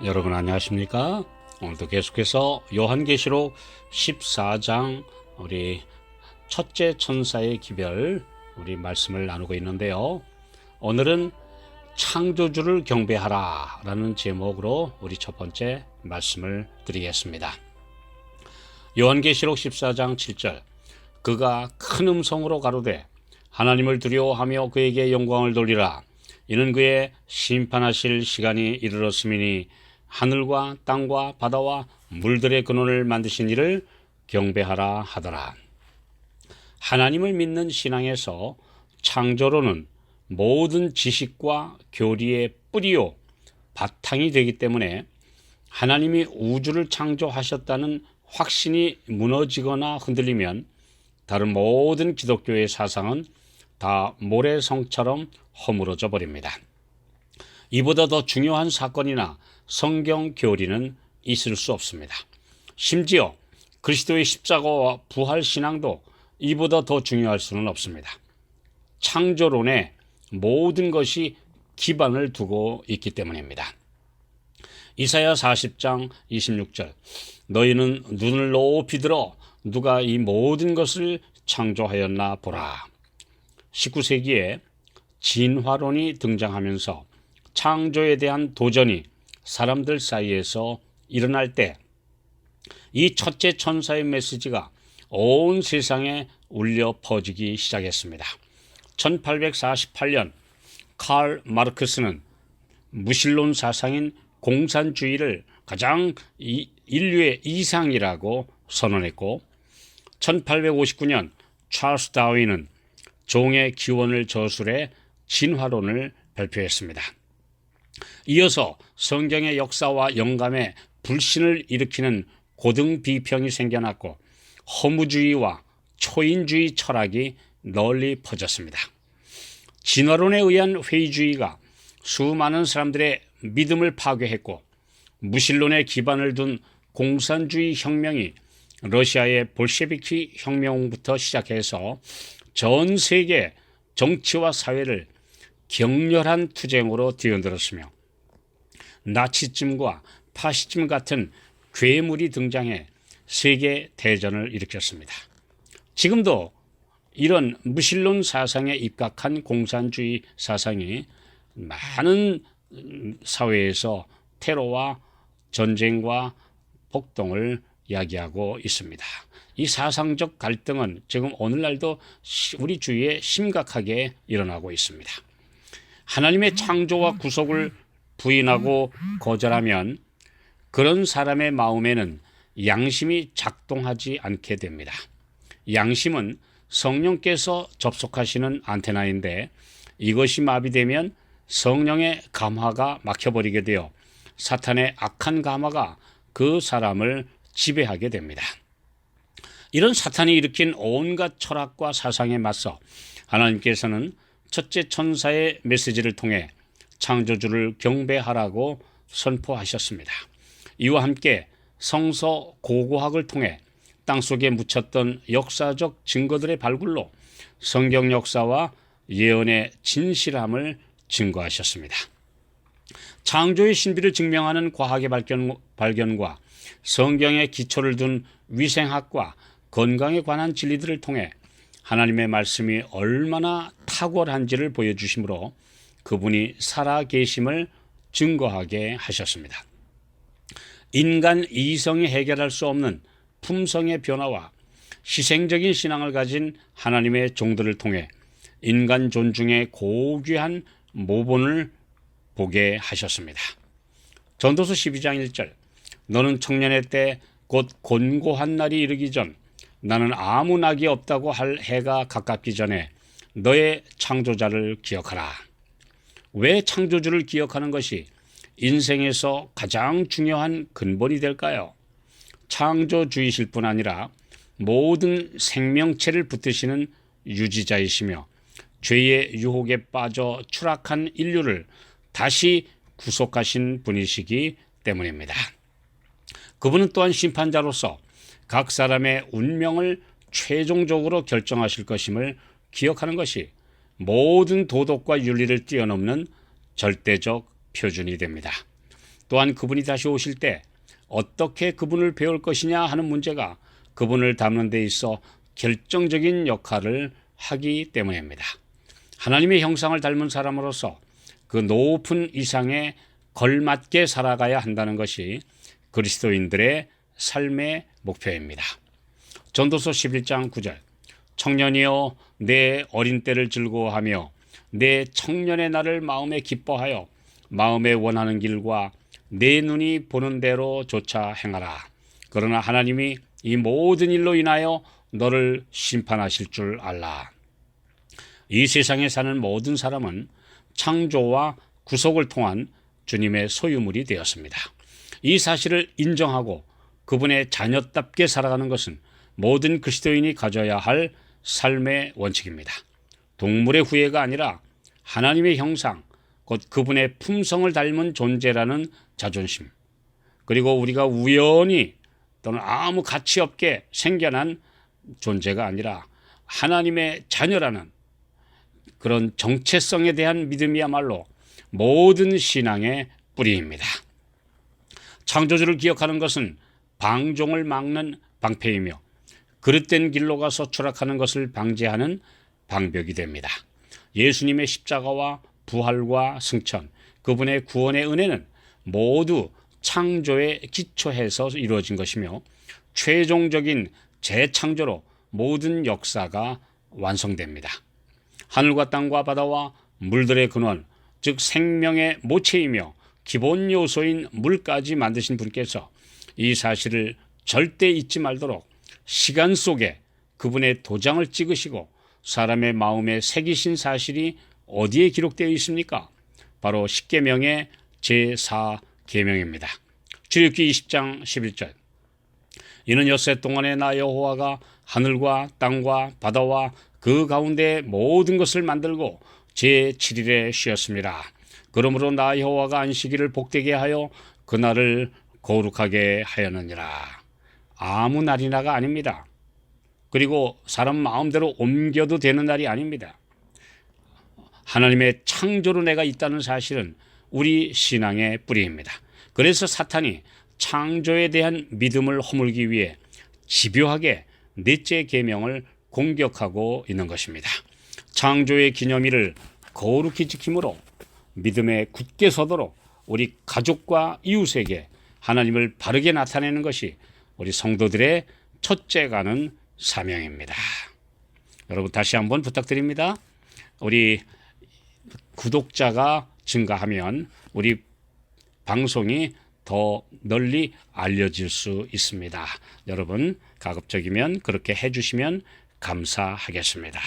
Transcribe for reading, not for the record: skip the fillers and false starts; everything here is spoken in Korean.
여러분 안녕하십니까? 오늘도 계속해서 요한계시록 14장 우리 첫째 천사의 기별 우리 말씀을 나누고 있는데요. 오늘은 창조주를 경배하라 라는 제목으로 우리 첫 번째 말씀을 드리겠습니다. 요한계시록 14장 7절 그가 큰 음성으로 가로되 하나님을 두려워하며 그에게 영광을 돌리라. 이는 그의 심판하실 시간이 이르렀음이니 하늘과 땅과 바다와 물들의 근원을 만드신 이를 경배하라 하더라. 하나님을 믿는 신앙에서 창조론은 모든 지식과 교리의 뿌리요 바탕이 되기 때문에 하나님이 우주를 창조하셨다는 확신이 무너지거나 흔들리면 다른 모든 기독교의 사상은 다 모래성처럼 허물어져 버립니다. 이보다 더 중요한 사건이나 성경 교리는 있을 수 없습니다. 심지어 그리스도의 십자가와 부활 신앙도 이보다 더 중요할 수는 없습니다. 창조론에 모든 것이 기반을 두고 있기 때문입니다. 이사야 40장 26절 너희는 눈을 높이 들어 누가 이 모든 것을 창조하였나 보라. 19세기에 진화론이 등장하면서 창조에 대한 도전이 사람들 사이에서 일어날 때 이 첫째 천사의 메시지가 온 세상에 울려 퍼지기 시작했습니다. 1848년 칼 마르크스는 무신론 사상인 공산주의를 가장 인류의 이상이라고 선언했고 1859년 찰스 다윈은 종의 기원을 저술해 진화론을 발표했습니다. 이어서 성경의 역사와 영감에 불신을 일으키는 고등 비평이 생겨났고 허무주의와 초인주의 철학이 널리 퍼졌습니다. 진화론에 의한 회의주의가 수많은 사람들의 믿음을 파괴했고 무신론에 기반을 둔 공산주의 혁명이 러시아의 볼셰비키 혁명부터 시작해서 전 세계 정치와 사회를 격렬한 투쟁으로 뒤흔들었으며 나치즘과 파시즘 같은 괴물이 등장해 세계 대전을 일으켰습니다. 지금도 이런 무신론 사상에 입각한 공산주의 사상이 많은 사회에서 테러와 전쟁과 폭동을 야기하고 있습니다. 이 사상적 갈등은 지금 오늘날도 우리 주위에 심각하게 일어나고 있습니다. 하나님의 창조와 구속을 부인하고 거절하면 그런 사람의 마음에는 양심이 작동하지 않게 됩니다. 양심은 성령께서 접속하시는 안테나인데 이것이 마비되면 성령의 감화가 막혀버리게 되어 사탄의 악한 감화가 그 사람을 지배하게 됩니다. 이런 사탄이 일으킨 온갖 철학과 사상에 맞서 하나님께서는 첫째 천사의 메시지를 통해 창조주를 경배하라고 선포하셨습니다. 이와 함께 성서 고고학을 통해 땅속에 묻혔던 역사적 증거들의 발굴로 성경 역사와 예언의 진실함을 증거하셨습니다. 창조의 신비를 증명하는 과학의 발견과 성경의 기초를 둔 위생학과 건강에 관한 진리들을 통해 하나님의 말씀이 얼마나 탁월한지를 보여주심으로 그분이 살아계심을 증거하게 하셨습니다. 인간 이성이 해결할 수 없는 품성의 변화와 희생적인 신앙을 가진 하나님의 종들을 통해 인간 존중의 고귀한 모본을 보게 하셨습니다. 전도서 12장 1절 너는 청년의 때 곧 곤고한 날이 이르기 전 나는 아무 낙이 없다고 할 해가 가깝기 전에 너의 창조자를 기억하라. 왜 창조주를 기억하는 것이 인생에서 가장 중요한 근본이 될까요? 창조주이실 뿐 아니라 모든 생명체를 붙드시는 유지자이시며 죄의 유혹에 빠져 추락한 인류를 다시 구속하신 분이시기 때문입니다. 그분은 또한 심판자로서 각 사람의 운명을 최종적으로 결정하실 것임을 기억하는 것이 모든 도덕과 윤리를 뛰어넘는 절대적 표준이 됩니다. 또한 그분이 다시 오실 때 어떻게 그분을 배울 것이냐 하는 문제가 그분을 닮는 데 있어 결정적인 역할을 하기 때문입니다. 하나님의 형상을 닮은 사람으로서 그 높은 이상에 걸맞게 살아가야 한다는 것이 그리스도인들의 삶의 목표입니다. 전도서 11장 9절 청년이여 내 어린 때를 즐거워하며 내 청년의 날을 마음에 기뻐하여 마음에 원하는 길과 내 눈이 보는 대로 조차 행하라. 그러나 하나님이 이 모든 일로 인하여 너를 심판하실 줄 알라. 이 세상에 사는 모든 사람은 창조와 구속을 통한 주님의 소유물이 되었습니다. 이 사실을 인정하고 그분의 자녀답게 살아가는 것은 모든 그리스도인이 가져야 할 삶의 원칙입니다. 동물의 후예가 아니라 하나님의 형상, 곧 그분의 품성을 닮은 존재라는 자존심, 그리고 우리가 우연히 또는 아무 가치 없게 생겨난 존재가 아니라 하나님의 자녀라는 그런 정체성에 대한 믿음이야말로 모든 신앙의 뿌리입니다. 창조주를 기억하는 것은 방종을 막는 방패이며 그릇된 길로 가서 추락하는 것을 방지하는 방벽이 됩니다. 예수님의 십자가와 부활과 승천, 그분의 구원의 은혜는 모두 창조에 기초해서 이루어진 것이며 최종적인 재창조로 모든 역사가 완성됩니다. 하늘과 땅과 바다와 물들의 근원, 즉 생명의 모체이며 기본 요소인 물까지 만드신 분께서 이 사실을 절대 잊지 말도록 시간 속에 그분의 도장을 찍으시고 사람의 마음에 새기신 사실이 어디에 기록되어 있습니까? 바로 십계명의 제4계명입니다. 출애굽기 20장 11절 이는 엿새 동안에 나 여호와가 하늘과 땅과 바다와 그 가운데 모든 것을 만들고 제7일에 쉬었습니다. 그러므로 나 여호와가 안식일을 복되게 하여 그날을 거룩하게 하였느니라. 아무 날이나가 아닙니다. 그리고 사람 마음대로 옮겨도 되는 날이 아닙니다. 하나님의 창조로 내가 있다는 사실은 우리 신앙의 뿌리입니다. 그래서 사탄이 창조에 대한 믿음을 허물기 위해 집요하게 넷째 계명을 공격하고 있는 것입니다. 창조의 기념일을 거룩히 지킴으로 믿음에 굳게 서도록 우리 가족과 이웃에게 하나님을 바르게 나타내는 것이 우리 성도들의 첫째가는 사명입니다. 여러분 다시 한번 부탁드립니다. 우리 구독자가 증가하면 우리 방송이 더 널리 알려질 수 있습니다. 여러분 가급적이면 그렇게 해주시면 감사하겠습니다.